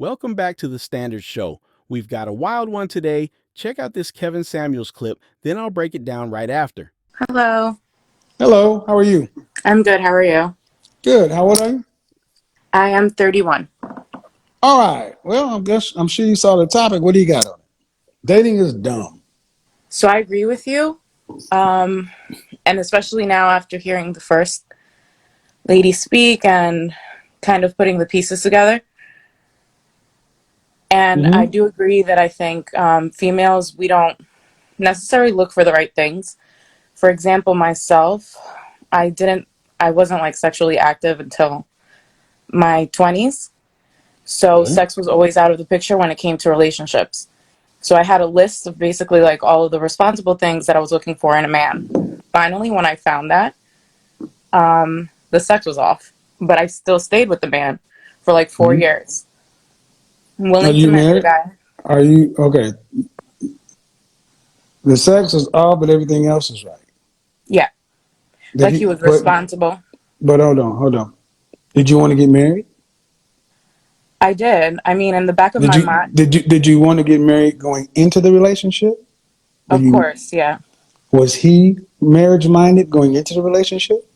Welcome back to the Standard Show. We've got a wild one today. Check out this Kevin Samuels clip, then I'll break it down right after. Hello. Hello, how are you? I'm good. How are you? Good. How old are you? I am 31. All right. Well, I'm sure you saw the topic. What do you got on it? Dating is dumb. So I agree with you. Um, and especially now after hearing the first lady speak and kind of putting the pieces together. And I Hmm. do agree that I think females, we don't necessarily look for the right things. For example, myself, I didn't, I wasn't like sexually active until my 20s. So Okay. sex was always out of the picture when it came to relationships. So I had a list of basically like all of the responsible things that I was looking for in a man. Finally, when I found that, the sex was off, but I still stayed with the man for like four Hmm. years. I'm Are willing to you marry the married? guy. Are you okay? The sex is off, but everything else is right. Yeah, Did like he he? was responsible. But hold on. Did you want to get married? I did. I mean, in the back of Did my you mind, did you want to get married going into the relationship? Were of you course, yeah. Was he marriage minded going into the relationship?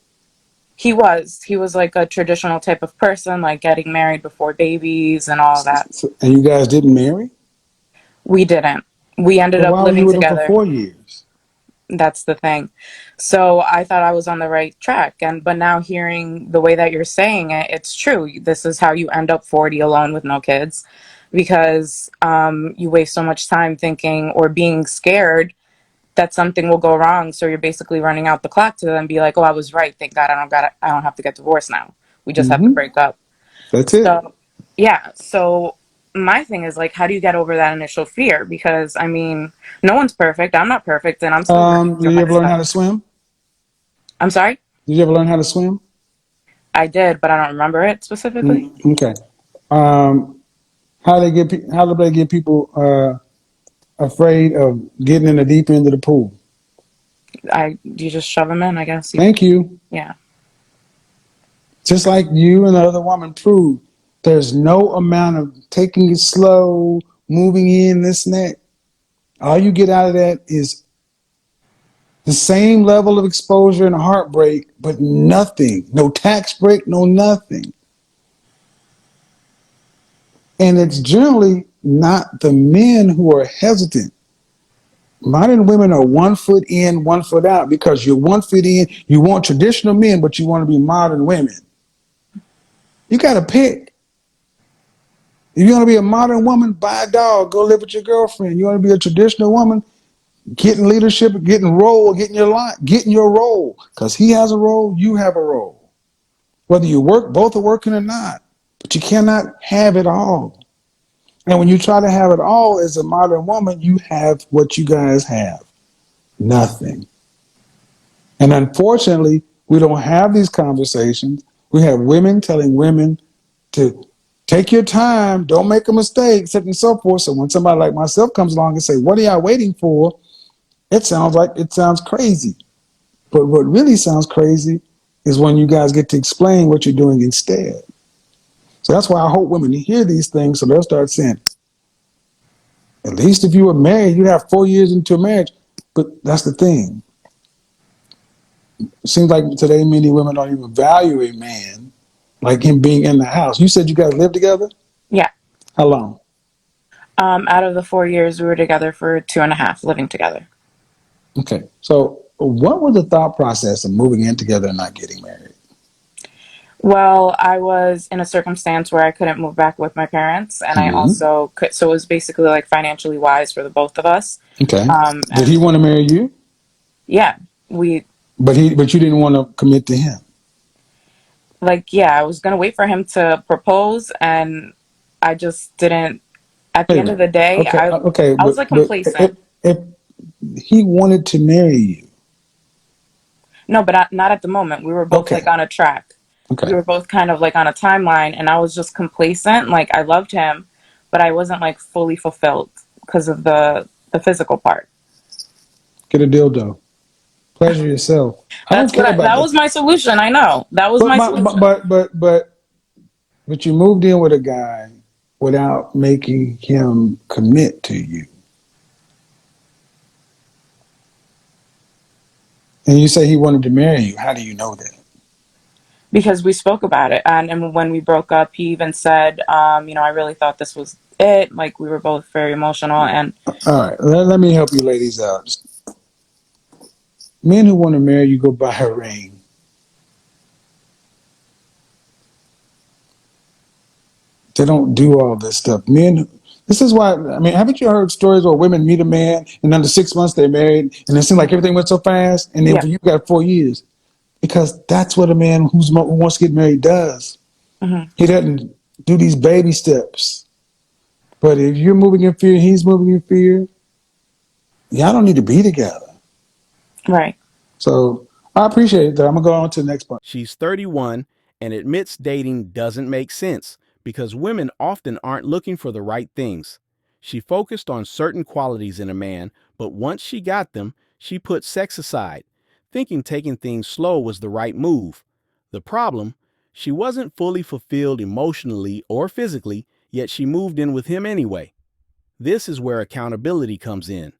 He was. He was like a traditional type of person, like getting married before babies and all that. And you guys didn't marry? We didn't. We ended But up why were you living with him for together. 4 years? That's the thing. So I thought I was on the right track, and but now hearing the way that you're saying it, it's true. This is how you end up 40 alone with no kids, because you waste so much time thinking or being scared that something will go wrong. So you're basically running out the clock to then be like, "Oh, I was right. Thank God I don't have to get divorced now. We just have to Hmm. break up." That's it. So yeah. So my thing is like, how do you get over that initial fear? Because I mean, no one's perfect. I'm not perfect, and I'm still working Did through you my ever learn how stuff. to swim? I'm sorry. Did you ever learn how to swim? I did, but I don't remember it specifically. Okay. Um, how do they get people afraid of getting in the deep end of the pool? You just shove them in, I guess. Thank you. Yeah. Just like you and the other woman proved, there's no amount of taking it slow, moving in this and that. All you get out of that is the same level of exposure and heartbreak, but nothing. No tax break, no nothing. And it's generally not the men who are hesitant. Modern women are 1 foot in, 1 foot out because you're 1 foot in. You want traditional men, but you want to be modern women. You got to pick. If you want to be a modern woman, buy a dog, go live with your girlfriend. You want to be a traditional woman, get in leadership, get in role, get in your role. Because he has a role, you have a role. Whether you work, both are working or not. But you cannot have it all. And when you try to have it all as a modern woman, you have what you guys have. Nothing. And unfortunately, we don't have these conversations. We have women telling women to take your time, don't make a mistake, such and so forth. So when somebody like myself comes along and say, "What are y'all waiting for?" It sounds crazy. But what really sounds crazy is when you guys get to explain what you're doing instead. So that's why I hope women hear these things so they'll start saying, at least if you were married, you have 4 years into a marriage. But that's the thing. It seems like today many women don't even value a man like him being in the house. You said you guys live together? Yeah. How long? Out of the 4 years, we were together for 2.5, living together. Okay. So what was the thought process of moving in together and not getting married? Well, I was in a circumstance where I couldn't move back with my parents, and I Hmm. also could, so it was basically like financially wise for the both of us. Okay. Did he And want to marry you? yeah, we But you didn't want to commit to him. like, yeah, I was gonna wait for him to propose, and I just didn't. At the Wait a end of minute. the day, Okay. Okay. I was like But complacent. if he wanted to marry you, No, but not at the moment. We were both like okay. on a track. We Okay. were both kind of like on a timeline, and I was just complacent. Like I loved him, but I wasn't like fully fulfilled because of the physical part. Get a dildo. Pleasure yourself. I don't That's what care about that the. was my solution. I know that was But my my, solution. but you moved in with a guy. without making him commit to you. And you say he wanted to marry you. How do you know that? Because we spoke about it. And when we broke up, he even said, I really thought this was it. Like, we were both very emotional. And All right, let me help you ladies out. Men who want to marry you go buy a ring. They don't do all this stuff. Men, this is why, I mean, haven't you heard stories where women meet a man and under 6 months they're married and it seemed like everything went so fast and then yeah. for you got 4 years? Because that's what a man who wants to get married does. Hmm. He doesn't do these baby steps. But if you're moving in fear, he's moving in fear, y'all don't need to be together. Right. So I appreciate that. I'm going to go on to the next part. She's 31 and admits dating doesn't make sense because women often aren't looking for the right things. She focused on certain qualities in a man, but once she got them, she put sex aside, thinking taking things slow was the right move. The problem? She wasn't fully fulfilled emotionally or physically, yet she moved in with him anyway. This is where accountability comes in.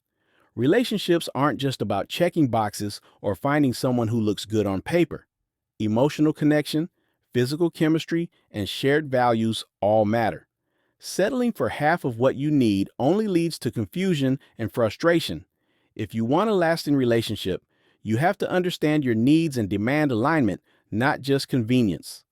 Relationships aren't just about checking boxes or finding someone who looks good on paper. Emotional connection, physical chemistry, and shared values all matter. Settling for half of what you need only leads to confusion and frustration. If you want a lasting relationship, you have to understand your needs and demand alignment, not just convenience.